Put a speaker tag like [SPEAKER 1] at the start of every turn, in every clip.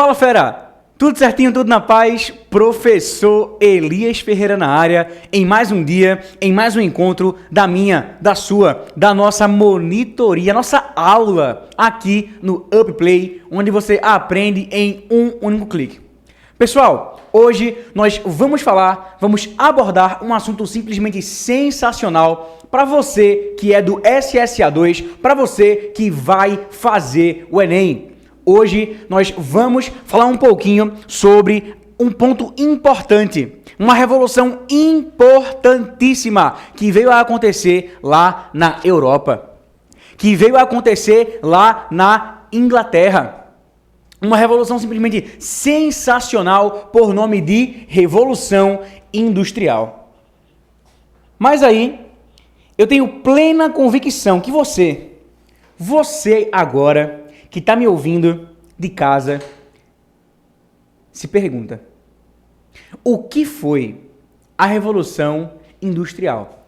[SPEAKER 1] Fala, fera! Tudo certinho, tudo na paz? Professor Elias Ferreira na área, em mais um dia, em mais um encontro da minha, da sua, da nossa monitoria, nossa aula aqui no UpPlay, onde você aprende em um único clique. Pessoal, hoje nós vamos abordar um assunto simplesmente sensacional para você que é do SSA2, para você que vai fazer o Enem. Hoje nós vamos falar um pouquinho sobre um ponto importante, uma revolução importantíssima que veio a acontecer lá na Europa, que veio a acontecer lá na Inglaterra. Uma revolução simplesmente sensacional por nome de Revolução Industrial. Mas aí, eu tenho plena convicção que você agora que está me ouvindo de casa, se pergunta: o que foi a Revolução Industrial?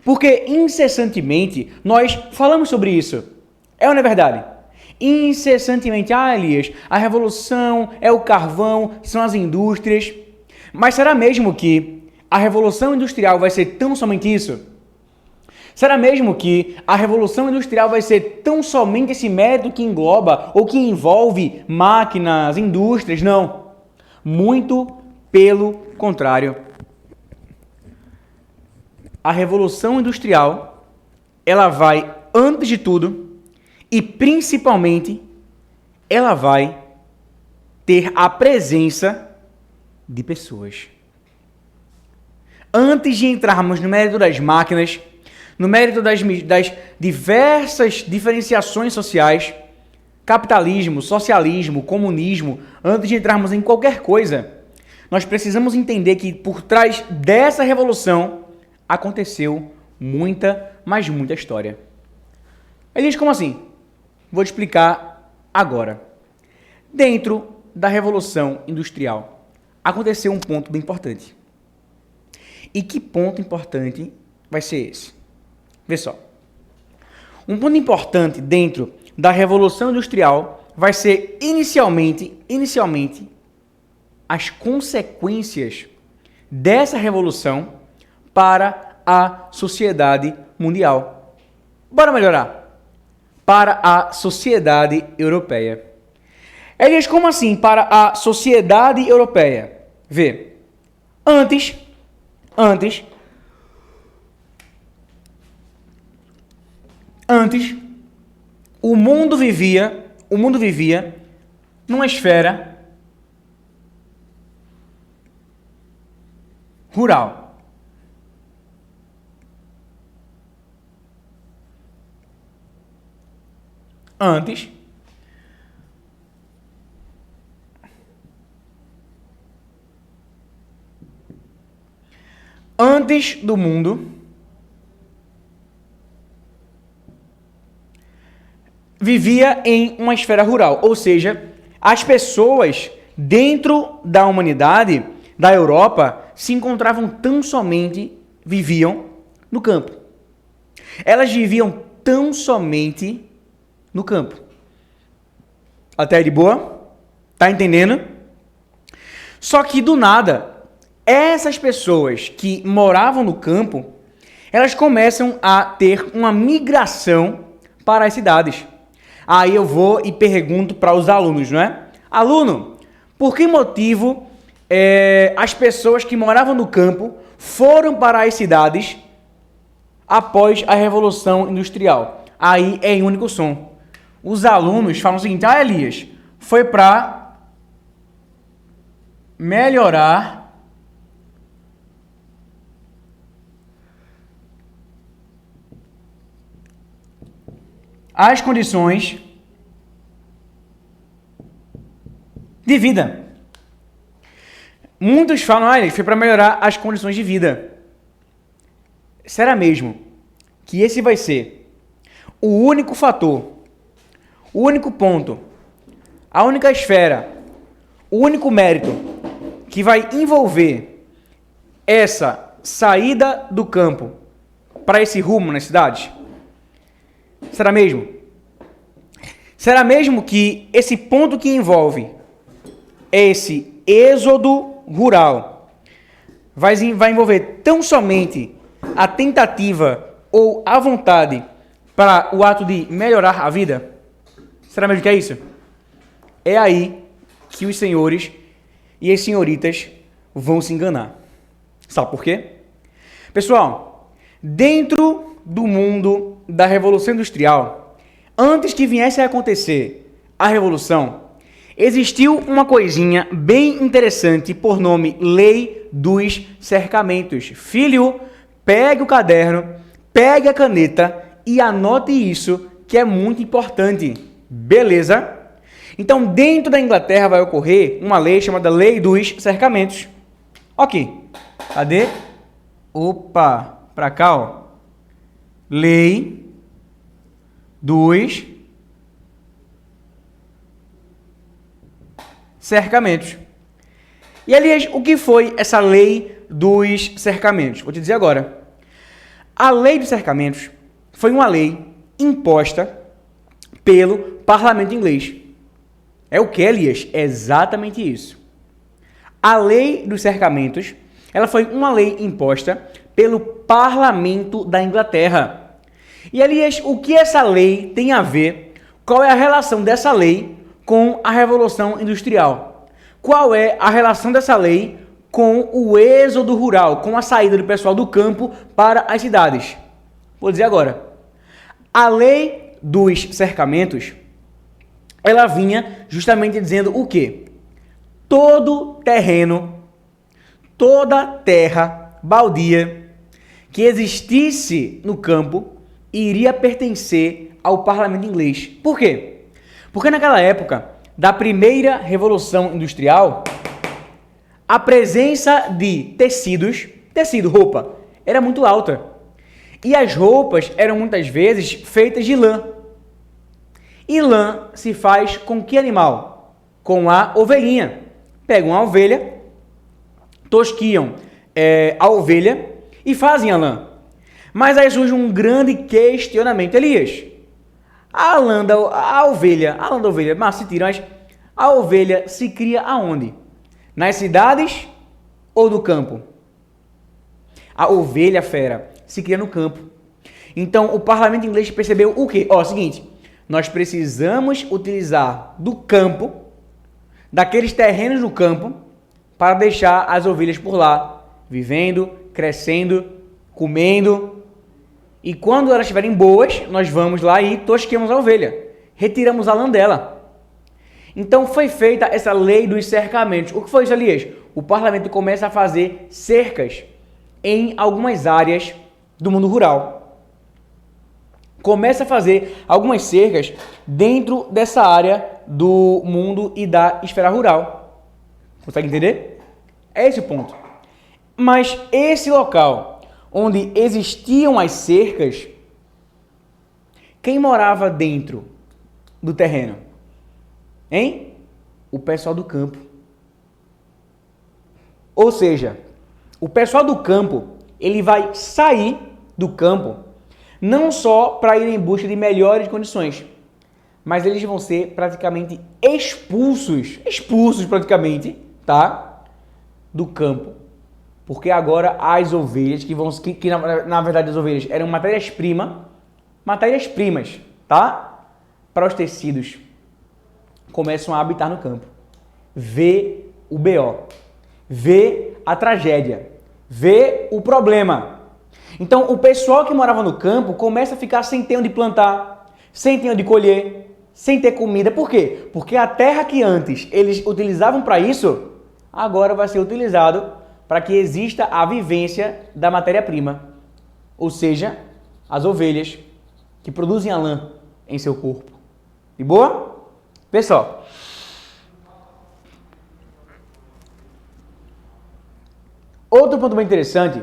[SPEAKER 1] Porque incessantemente nós falamos sobre isso. É ou não é verdade? Incessantemente, Elias, a revolução é o carvão, são as indústrias. Mas será mesmo que a Revolução Industrial vai ser tão somente isso? Será mesmo que a Revolução Industrial vai ser tão somente esse método que engloba ou que envolve máquinas, indústrias? Não. Muito pelo contrário. A Revolução Industrial, ela vai, antes de tudo, e principalmente, ela vai ter a presença de pessoas. Antes de entrarmos no mérito das máquinas, no mérito das diversas diferenciações sociais, capitalismo, socialismo, comunismo, antes de entrarmos em qualquer coisa, nós precisamos entender que por trás dessa revolução aconteceu muita, mas muita história. Elias, como assim? Vou te explicar agora. Dentro da Revolução Industrial, aconteceu um ponto bem importante. E que ponto importante vai ser esse? Vê só. Um ponto importante dentro da Revolução Industrial vai ser inicialmente as consequências dessa revolução para a sociedade mundial. Bora melhorar. Para a sociedade europeia. Elias, como assim para a sociedade europeia? Vê. Antes, o mundo vivia numa esfera rural. Antes do mundo vivia em uma esfera rural, ou seja, as pessoas dentro da humanidade, da Europa, se encontravam tão somente, viviam no campo. Elas viviam tão somente no campo. Até aí de boa? Tá entendendo? Só que do nada, essas pessoas que moravam no campo, elas começam a ter uma migração para as cidades. Aí eu vou e pergunto para os alunos, não é? Aluno, por que motivo as pessoas que moravam no campo foram para as cidades após a Revolução Industrial? Aí é em único som. Os alunos falam o seguinte: Elias, foi para melhorar as condições de vida. Muitos falam, ele foi para melhorar as condições de vida. Será mesmo que esse vai ser o único fator, o único ponto, a única esfera, o único mérito que vai envolver essa saída do campo para esse rumo nas cidades? Será mesmo? Será mesmo que esse ponto que envolve esse êxodo rural vai envolver tão somente a tentativa ou a vontade para o ato de melhorar a vida? Será mesmo que é isso? É aí que os senhores e as senhoritas vão se enganar. Sabe por quê? Pessoal, dentro do mundo da Revolução Industrial, antes que viesse a acontecer a Revolução, existiu uma coisinha bem interessante por nome Lei dos Cercamentos. Filho, pegue o caderno, pegue a caneta e anote isso, que é muito importante. Beleza? Então, dentro da Inglaterra vai ocorrer uma lei chamada Lei dos Cercamentos. Ok. Cadê? Opa, pra cá, ó. Lei dos cercamentos. E, aliás, o que foi essa lei dos cercamentos? Vou te dizer agora. A lei dos cercamentos foi uma lei imposta pelo parlamento inglês. É o que, Elias? É exatamente isso. A lei dos cercamentos, ela foi uma lei imposta pelo parlamento da Inglaterra. E, Elias, o que essa lei tem a ver? Qual é a relação dessa lei com a Revolução Industrial? Qual é a relação dessa lei com o êxodo rural, com a saída do pessoal do campo para as cidades? Vou dizer agora. A lei dos cercamentos, ela vinha justamente dizendo o quê? Todo terreno, toda terra baldia que existisse no campo iria pertencer ao parlamento inglês. Por quê? Porque naquela época da primeira Revolução Industrial, a presença de tecido, roupa, era muito alta. E as roupas eram muitas vezes feitas de lã. E lã se faz com que animal? Com a ovelhinha. Pegam a ovelha, tosquiam a ovelha e fazem a lã. Mas aí surge um grande questionamento. Elias, a lã da ovelha, mas se tira, mas a ovelha se cria aonde? Nas cidades ou no campo? A ovelha fera se cria no campo. Então o parlamento inglês percebeu o quê? Ó, seguinte, nós precisamos utilizar do campo, daqueles terrenos do campo, para deixar as ovelhas por lá, vivendo, crescendo, comendo. E quando elas estiverem boas, nós vamos lá e tosquemos a ovelha, retiramos a lã dela. Então foi feita essa lei dos cercamentos. O que foi isso, Elias? O parlamento começa a fazer cercas em algumas áreas do mundo rural. Começa a fazer algumas cercas dentro dessa área do mundo e da esfera rural. Consegue entender? É esse o ponto. Mas esse local onde existiam as cercas, quem morava dentro do terreno? Hein? O pessoal do campo. Ou seja, o pessoal do campo, ele vai sair do campo não só para ir em busca de melhores condições, mas eles vão ser praticamente expulsos praticamente, tá? Do campo. Porque agora as ovelhas, que na verdade as ovelhas eram matérias-primas, tá? Para os tecidos, começam a habitar no campo. Vê o BO, vê a tragédia, vê o problema. Então, o pessoal que morava no campo começa a ficar sem ter onde plantar, sem ter onde colher, sem ter comida. Por quê? Porque a terra que antes eles utilizavam para isso, agora vai ser utilizado para que exista a vivência da matéria-prima. Ou seja, as ovelhas que produzem a lã em seu corpo. De boa? Pessoal, outro ponto bem interessante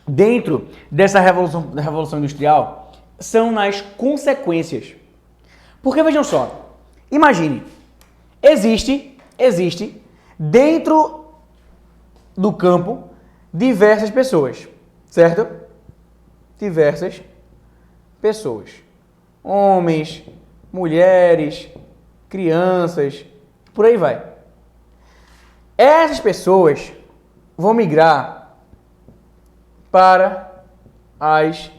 [SPEAKER 1] dentro dessa revolução industrial são nas consequências. Porque vejam só, imagine, existe dentro do campo diversas pessoas, certo? Diversas pessoas. Homens, mulheres, crianças, por aí vai. Essas pessoas vão migrar para as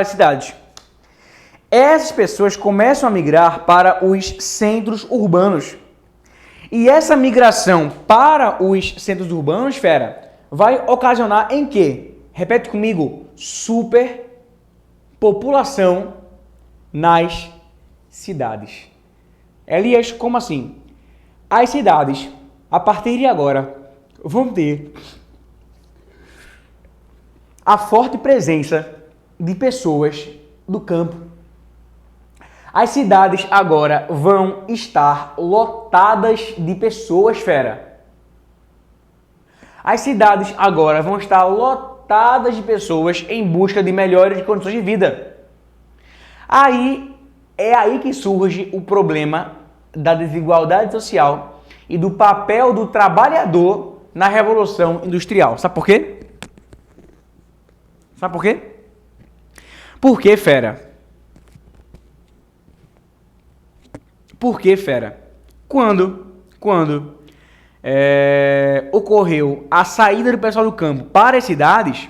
[SPEAKER 1] cidades. Essas pessoas começam a migrar para os centros urbanos. E essa migração para os centros urbanos, fera, vai ocasionar em quê? Repete comigo, superpopulação nas cidades. Elias, como assim? As cidades, a partir de agora, vão ter a forte presença de pessoas do campo. As cidades agora vão estar lotadas de pessoas, fera. As cidades agora vão estar lotadas de pessoas em busca de melhores condições de vida. É aí que surge o problema da desigualdade social e do papel do trabalhador na Revolução Industrial. Sabe por quê? Sabe por quê? Por quê, fera? Quando ocorreu a saída do pessoal do campo para as cidades,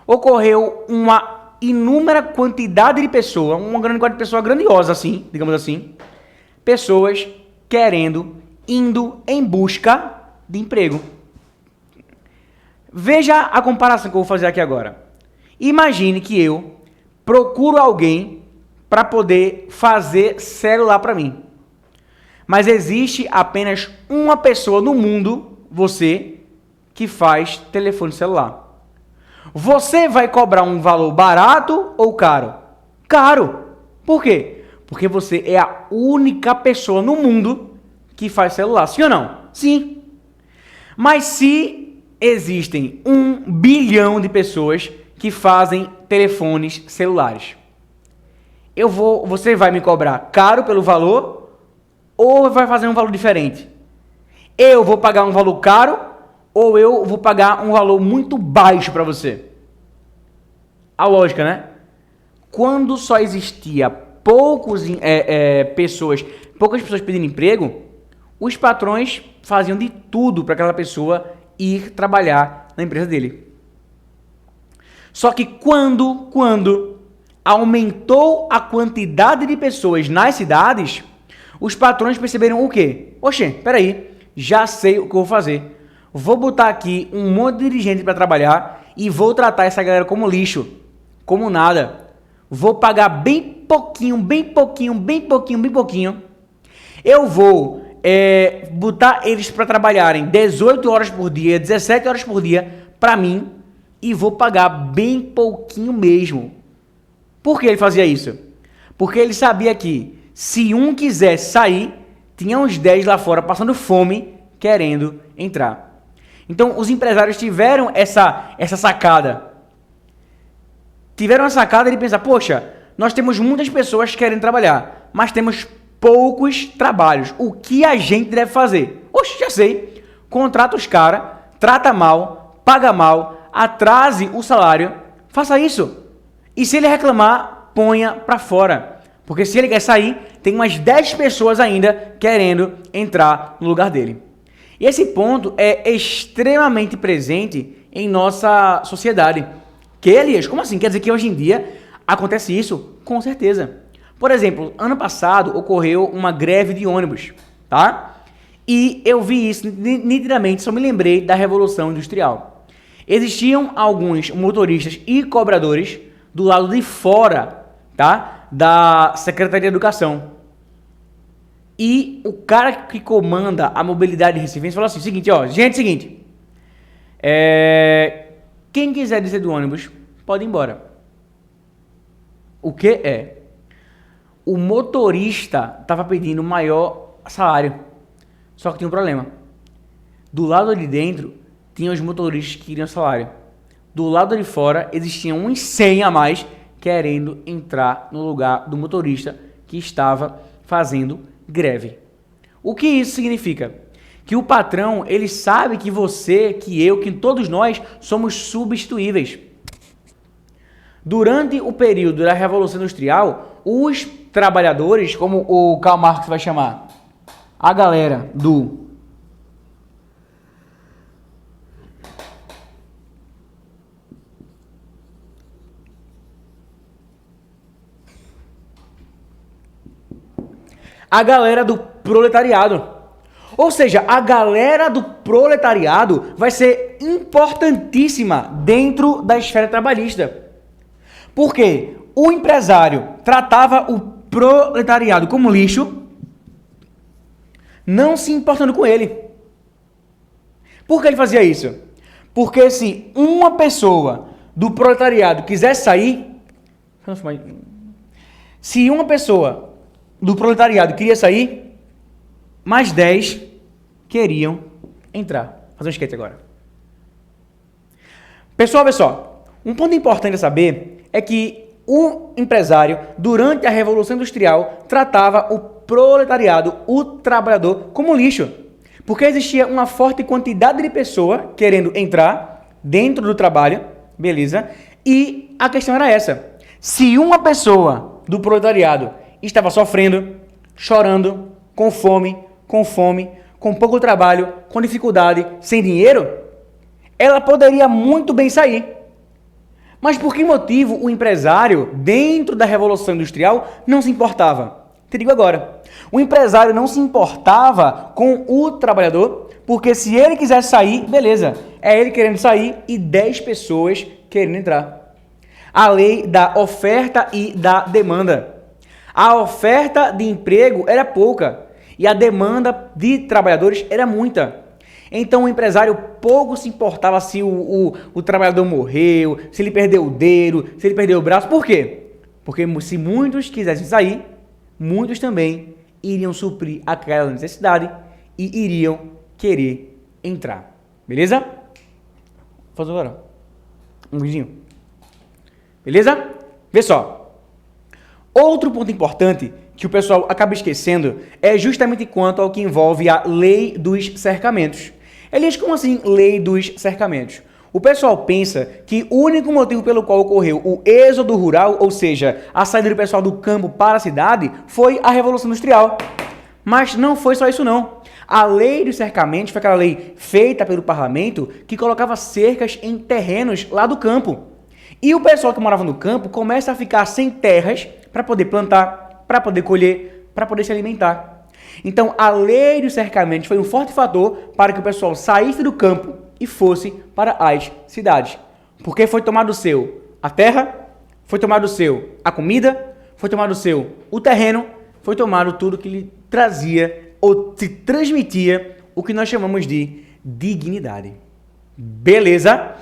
[SPEAKER 1] ocorreu uma inúmera quantidade de pessoas, uma grande quantidade de pessoas grandiosa, assim, digamos assim, pessoas indo em busca de emprego. Veja a comparação que eu vou fazer aqui agora. Imagine que eu procuro alguém para poder fazer celular para mim. Mas existe apenas uma pessoa no mundo, você, que faz telefone celular. Você vai cobrar um valor barato ou caro? Caro. Por quê? Porque você é a única pessoa no mundo que faz celular. Sim ou não? Sim. Mas se existem 1 bilhão de pessoas que fazem telefones celulares, você vai me cobrar caro pelo valor ou vai fazer um valor diferente? Eu vou pagar um valor caro ou eu vou pagar um valor muito baixo para você? A lógica, né? Quando só existia poucas pessoas pedindo emprego, os patrões faziam de tudo para aquela pessoa ir trabalhar na empresa dele. Só que quando aumentou a quantidade de pessoas nas cidades, os patrões perceberam o quê? Oxê, peraí, já sei o que eu vou fazer. Vou botar aqui um monte de dirigente para trabalhar e vou tratar essa galera como lixo, como nada. Vou pagar bem pouquinho. Eu vou botar eles para trabalharem 18 horas por dia, 17 horas por dia para mim e vou pagar bem pouquinho mesmo. Por que ele fazia isso? Porque ele sabia que se um quisesse sair, tinha uns 10 lá fora passando fome, querendo entrar. Então, os empresários tiveram essa sacada. Tiveram a sacada de pensar, poxa, nós temos muitas pessoas querendo trabalhar, mas temos poucos trabalhos. O que a gente deve fazer? Oxe, já sei. Contrata os caras, trata mal, paga mal, atrase o salário, faça isso. E se ele reclamar, ponha para fora. Porque se ele quer sair, tem umas 10 pessoas ainda querendo entrar no lugar dele. E esse ponto é extremamente presente em nossa sociedade. Que, Elias, como assim? Quer dizer que hoje em dia acontece isso? Com certeza. Por exemplo, ano passado ocorreu uma greve de ônibus, tá? E eu vi isso nitidamente, só me lembrei da Revolução Industrial. Existiam alguns motoristas e cobradores do lado de fora, tá? Da Secretaria de Educação. E o cara que comanda a mobilidade de Recife falou assim, seguinte, quem quiser descer do ônibus, pode ir embora. O que é? O motorista estava pedindo maior salário. Só que tinha um problema. Do lado de dentro, tinha os motoristas que queriam salário. Do lado de fora, existiam uns 100 a mais querendo entrar no lugar do motorista que estava fazendo greve. O que isso significa? Que o patrão, ele sabe que você, que eu, que todos nós somos substituíveis. Durante o período da Revolução Industrial, os trabalhadores, como o Karl Marx vai chamar, a galera do proletariado. Ou seja, a galera do proletariado vai ser importantíssima dentro da esfera trabalhista. Por quê? O empresário tratava o proletariado como lixo, não se importando com ele. Por que ele fazia isso? Porque se uma pessoa do proletariado quiser sair, se uma pessoa do proletariado queria sair, mais 10 queriam entrar. Vou fazer um skate agora. Pessoal, um ponto importante a saber é que o empresário, durante a Revolução Industrial, tratava o proletariado, o trabalhador, como lixo. Porque existia uma forte quantidade de pessoas querendo entrar dentro do trabalho, beleza? E a questão era essa. Se uma pessoa do proletariado estava sofrendo, chorando, com fome, com pouco trabalho, com dificuldade, sem dinheiro, ela poderia muito bem sair. Mas por que motivo o empresário, dentro da Revolução Industrial, não se importava? Te digo agora. O empresário não se importava com o trabalhador, porque se ele quisesse sair, beleza. É ele querendo sair e 10 pessoas querendo entrar. A lei da oferta e da demanda. A oferta de emprego era pouca e a demanda de trabalhadores era muita. Então o empresário pouco se importava se o trabalhador morreu, se ele perdeu o dedo, se ele perdeu o braço. Por quê? Porque se muitos quisessem sair, muitos também iriam suprir aquela necessidade e iriam querer entrar. Beleza? Vou fazer agora um vidinho. Beleza? Vê só. Outro ponto importante que o pessoal acaba esquecendo é justamente quanto ao que envolve a lei dos cercamentos. Elias, como assim lei dos cercamentos? O pessoal pensa que o único motivo pelo qual ocorreu o êxodo rural, ou seja, a saída do pessoal do campo para a cidade, foi a Revolução Industrial. Mas não foi só isso não. A lei dos cercamentos foi aquela lei feita pelo parlamento que colocava cercas em terrenos lá do campo. E o pessoal que morava no campo começa a ficar sem terras para poder plantar, para poder colher, para poder se alimentar. Então, a lei dos cercamentos foi um forte fator para que o pessoal saísse do campo e fosse para as cidades. Porque foi tomado seu a terra, foi tomado seu a comida, foi tomado seu o terreno, foi tomado tudo que lhe trazia ou te transmitia o que nós chamamos de dignidade. Beleza?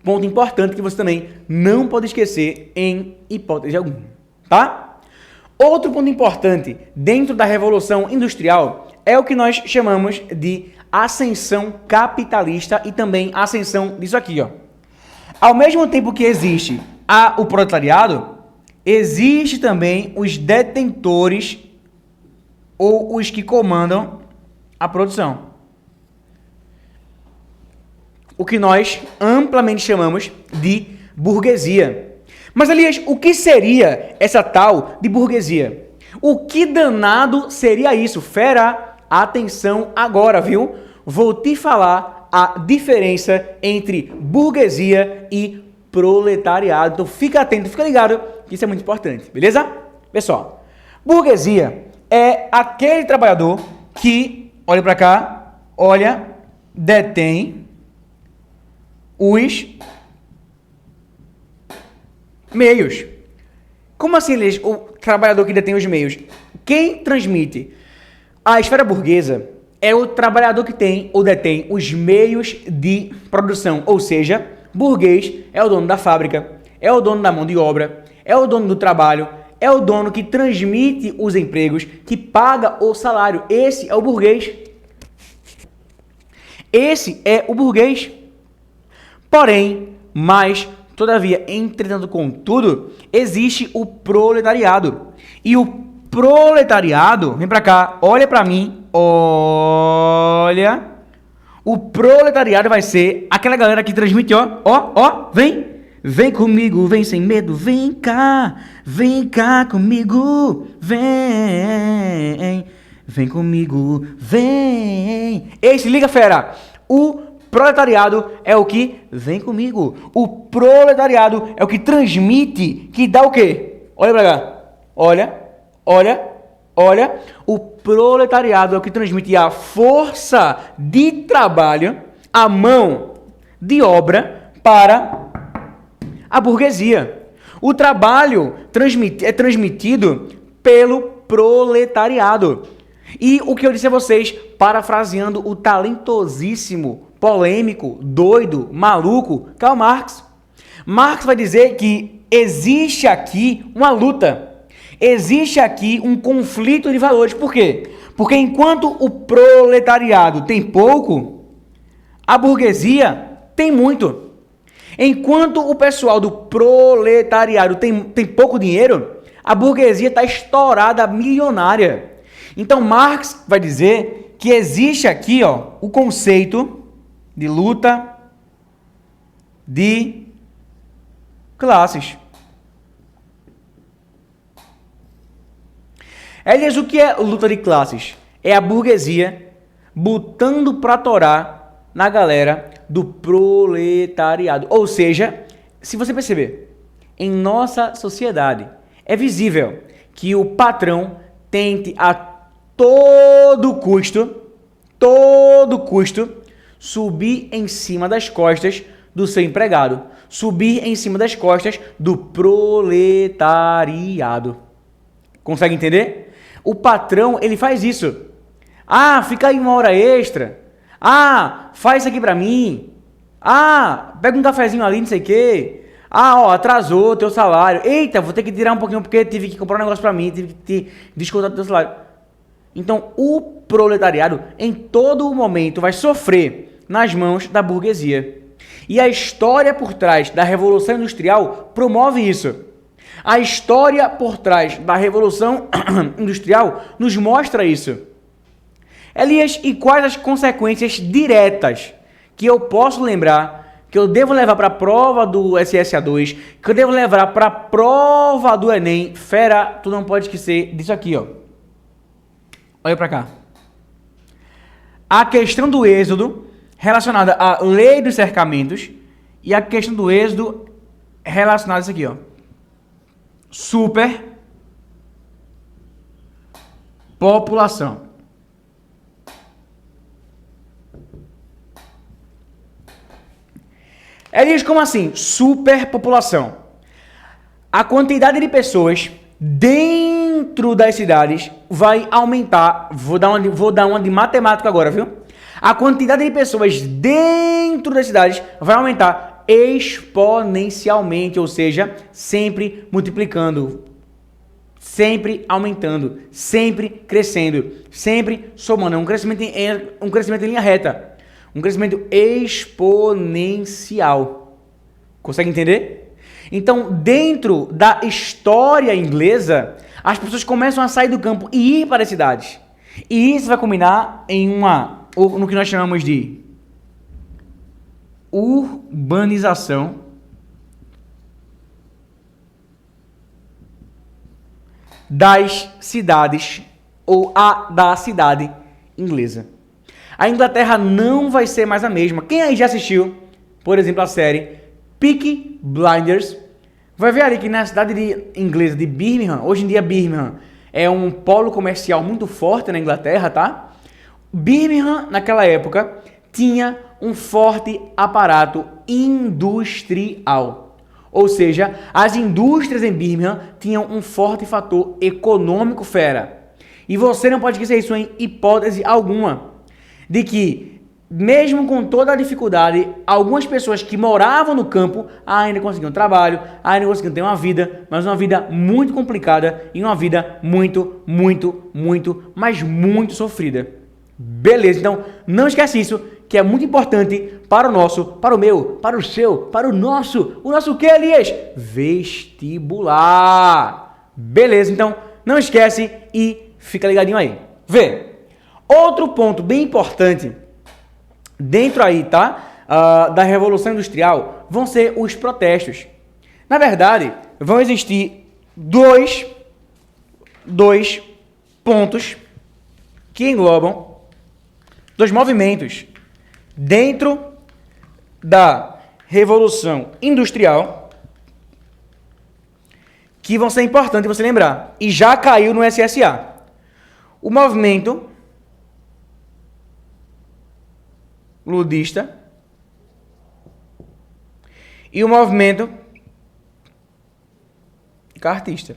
[SPEAKER 1] Ponto importante que você também não pode esquecer em hipótese alguma, tá? Outro ponto importante dentro da Revolução Industrial é o que nós chamamos de ascensão capitalista e também ascensão disso aqui, ó. Ao mesmo tempo que existe o proletariado, existe também os detentores ou os que comandam a produção. O que nós amplamente chamamos de burguesia. Mas, Elias, o que seria essa tal de burguesia? O que danado seria isso? Fera, atenção agora, viu? Vou te falar a diferença entre burguesia e proletariado. Então, fica atento, fica ligado, que isso é muito importante, beleza? Pessoal, burguesia é aquele trabalhador que, olha para cá, olha, detém os meios. Como assim, o trabalhador que detém os meios? Quem transmite a esfera burguesa é o trabalhador que tem ou detém os meios de produção. Ou seja, burguês é o dono da fábrica, é o dono da mão de obra, é o dono do trabalho, é o dono que transmite os empregos, que paga o salário. Esse é o burguês. Esse é o burguês. Porém, mas, todavia, entretanto, contudo, existe o proletariado. E o proletariado, vem pra cá, olha pra mim, olha. O proletariado vai ser aquela galera que transmite, ó, vem, Vem comigo, vem sem medo, vem cá comigo, vem comigo, vem. Ei, se liga, fera, o proletariado é o que vem comigo, o proletariado é o que transmite, que dá o quê? Olha pra cá, olha, o proletariado é o que transmite a força de trabalho, a mão de obra para a burguesia. O trabalho é transmitido pelo proletariado. E o que eu disse a vocês, parafraseando o talentosíssimo, polêmico, doido, maluco Karl Marx. Marx vai dizer que existe aqui uma luta, existe aqui um conflito de valores. Por quê? Porque enquanto o proletariado tem pouco, a burguesia tem muito. Enquanto o pessoal do proletariado tem pouco dinheiro, a burguesia está estourada, milionária. Então Marx vai dizer que existe aqui o conceito de luta de classes. Elias, o que é luta de classes? É a burguesia botando pra torar na galera do proletariado. Ou seja, se você perceber, em nossa sociedade é visível que o patrão tente a todo custo, subir em cima das costas do seu empregado, subir em cima das costas do proletariado. Consegue entender? O patrão, ele faz isso. Ah, fica aí uma hora extra. Ah, faz isso aqui pra mim. Ah, pega um cafezinho ali, não sei o quê. Ah, atrasou teu salário. Eita, vou ter que tirar um pouquinho porque tive que comprar um negócio pra mim, tive que te descontar do teu salário. Então, o proletariado, em todo momento, vai sofrer nas mãos da burguesia. E a história por trás da Revolução Industrial promove isso. A história por trás da Revolução Industrial nos mostra isso. Elias, e quais as consequências diretas que eu posso lembrar, que eu devo levar para a prova do SSA2, que eu devo levar para a prova do Enem? Fera, tu não pode esquecer disso aqui, Olha para cá. A questão do êxodo relacionada à lei dos cercamentos e a questão do êxodo relacionada a isso aqui, Superpopulação. Elias, como assim? Superpopulação. A quantidade de pessoas dentro das cidades vai aumentar. Vou dar uma de matemática agora, viu? A quantidade de pessoas dentro das cidades vai aumentar exponencialmente, ou seja, sempre multiplicando, sempre aumentando, sempre crescendo, sempre somando. É um crescimento em linha reta. Um crescimento exponencial. Consegue entender? Então, dentro da história inglesa, as pessoas começam a sair do campo e ir para as cidades. E isso vai culminar no que nós chamamos de urbanização das cidades ou da cidade inglesa. A Inglaterra não vai ser mais a mesma. Quem aí já assistiu, por exemplo, a série Peaky Blinders, vai ver ali que na cidade inglesa de Birmingham, hoje em dia Birmingham é um polo comercial muito forte na Inglaterra, tá? Birmingham, naquela época, tinha um forte aparato industrial. Ou seja, as indústrias em Birmingham tinham um forte fator econômico, fera. E você não pode esquecer isso em hipótese alguma. De que, mesmo com toda a dificuldade, algumas pessoas que moravam no campo ainda conseguiam trabalho, ainda conseguiam ter uma vida, mas uma vida muito complicada e uma vida muito, mas muito sofrida. Beleza, então não esquece isso, que é muito importante para o nosso, para o meu, para o seu, para o nosso o que, Elias? Vestibular. Beleza, então não esquece e fica ligadinho aí. Vê. Outro ponto bem importante dentro aí, tá? Da Revolução Industrial vão ser os protestos. Na verdade, vão existir dois pontos que englobam dois movimentos dentro da Revolução Industrial que vão ser importantes você lembrar. E já caiu no SSA. O movimento ludista e o movimento cartista.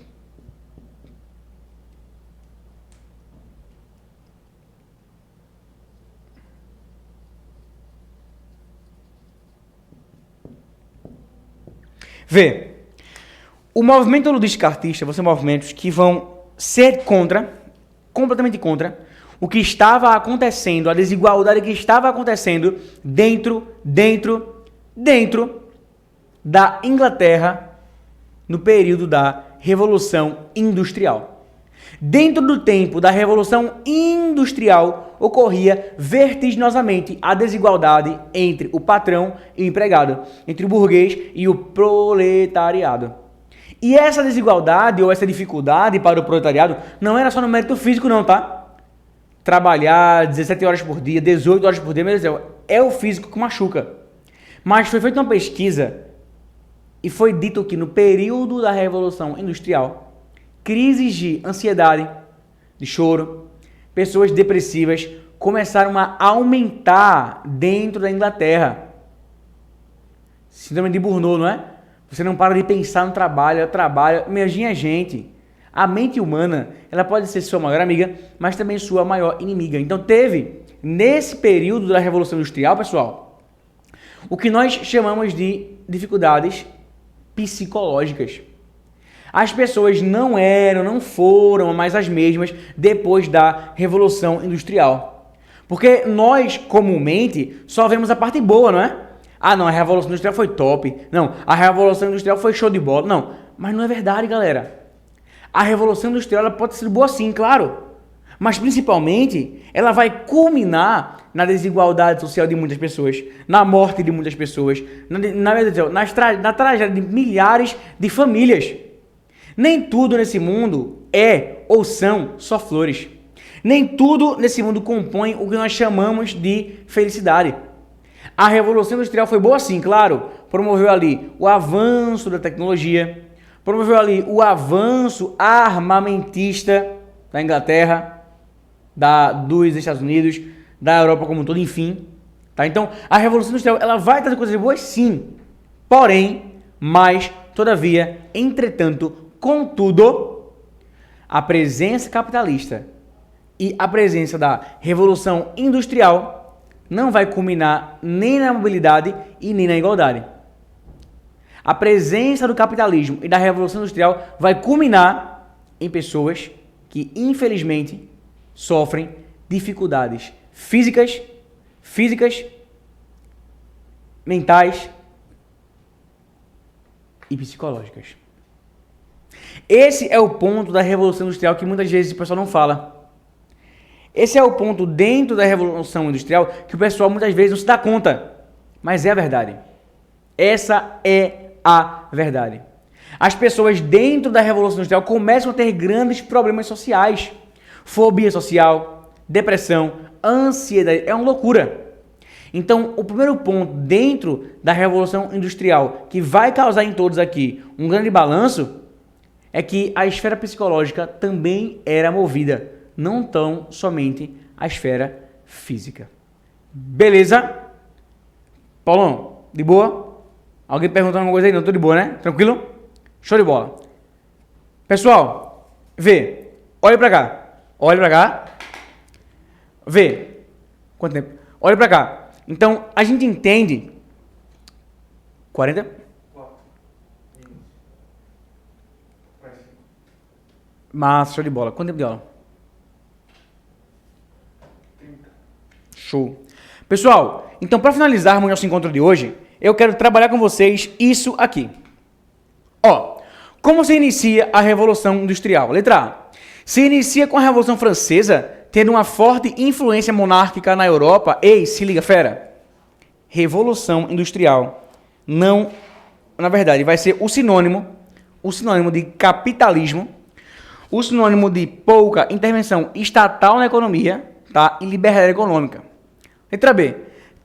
[SPEAKER 1] Vê, o movimento ludista e cartista vão ser movimentos que vão ser completamente contra, o que estava acontecendo, a desigualdade que estava acontecendo dentro da Inglaterra no período da Revolução Industrial. Dentro do tempo da Revolução Industrial, ocorria vertiginosamente a desigualdade entre o patrão e o empregado, entre o burguês e o proletariado. E essa desigualdade ou essa dificuldade para o proletariado não era só no mérito físico não, tá? Trabalhar 17 horas por dia, 18 horas por dia, meu Deus do céu, é o físico que machuca. Mas foi feita uma pesquisa e foi dito que no período da Revolução Industrial, crises de ansiedade, de choro, pessoas depressivas começaram a aumentar dentro da Inglaterra. Síndrome de Burnout, não é? Você não para de pensar no trabalho, Imagina, gente, a mente humana, ela pode ser sua maior amiga, mas também sua maior inimiga. Então teve, nesse período da Revolução Industrial, pessoal, o que nós chamamos de dificuldades psicológicas. As pessoas não foram mais as mesmas depois da Revolução Industrial. Porque nós, comumente, só vemos a parte boa, não é? Ah, não, a Revolução Industrial foi top. Não, a Revolução Industrial foi show de bola. Não, mas não é verdade, galera. A Revolução Industrial ela pode ser boa sim, claro. Mas, principalmente, ela vai culminar na desigualdade social de muitas pessoas, na morte de muitas pessoas, na tragédia de milhares de famílias. Nem tudo nesse mundo é ou são só flores. Nem tudo nesse mundo compõe o que nós chamamos de felicidade. A Revolução Industrial foi boa sim, claro. Promoveu ali o avanço da tecnologia, promoveu ali o avanço armamentista da Inglaterra, dos Estados Unidos, da Europa como um todo, enfim. Tá? Então, a Revolução Industrial ela vai trazer coisas boas sim. Porém, mas, todavia, entretanto, contudo, a presença capitalista e a presença da Revolução Industrial não vai culminar nem na mobilidade e nem na igualdade. A presença do capitalismo e da Revolução Industrial vai culminar em pessoas que, infelizmente, sofrem dificuldades físicas, mentais e psicológicas. Esse é o ponto da Revolução Industrial que muitas vezes o pessoal não fala. Esse é o ponto dentro da Revolução Industrial que o pessoal muitas vezes não se dá conta. Mas é a verdade. Essa é a verdade. As pessoas dentro da Revolução Industrial começam a ter grandes problemas sociais. Fobia social, depressão, ansiedade. É uma loucura. Então, o primeiro ponto dentro da Revolução Industrial que vai causar em todos aqui um grande balanço é que a esfera psicológica também era movida, não tão somente a esfera física. Beleza? Paulão, de boa? Alguém perguntando alguma coisa aí? Não, tô de boa, né? Tranquilo? Show de bola. Pessoal, vê. Olha pra cá. Olha pra cá. Vê. Quanto tempo? Olha pra cá. Então, a gente entende... 40? Massa, show de bola. Quanto tempo de aula? 30. Show. Pessoal, então para finalizarmos nosso encontro de hoje, eu quero trabalhar com vocês isso aqui. Ó, como se inicia a Revolução Industrial? Letra A. Se inicia com a Revolução Francesa, tendo uma forte influência monárquica na Europa. Ei, se liga, fera. Revolução Industrial Não, na verdade, vai ser o sinônimo de capitalismo, o sinônimo de pouca intervenção estatal na economia, tá? E liberdade econômica. Letra B.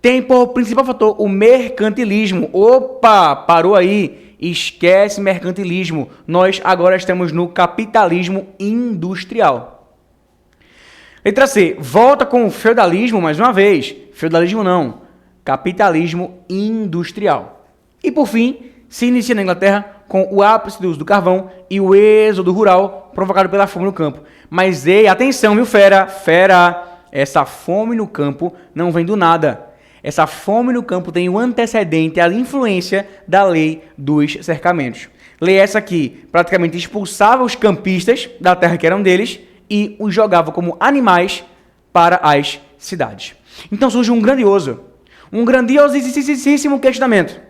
[SPEAKER 1] Tem por principal fator o mercantilismo. Opa, parou aí. Esquece mercantilismo. Nós agora estamos no capitalismo industrial. Letra C. Volta com o feudalismo mais uma vez. Feudalismo não. Capitalismo industrial. E por fim, se inicia na Inglaterra com o ápice do uso do carvão e o êxodo rural provocado pela fome no campo. Mas ei, atenção, viu, fera? Essa fome no campo não vem do nada. Essa fome no campo tem o antecedente, a influência da lei dos cercamentos. Lei essa que praticamente expulsava os campistas da terra que eram deles e os jogava como animais para as cidades. Então surge um grandiosíssimo questionamento.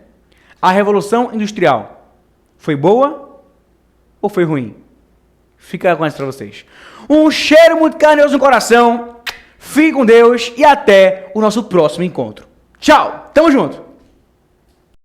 [SPEAKER 1] A Revolução Industrial foi boa ou foi ruim? Fica com essa para vocês. Um cheiro muito carinhoso no coração. Fique com Deus e até o nosso próximo encontro. Tchau, tamo junto!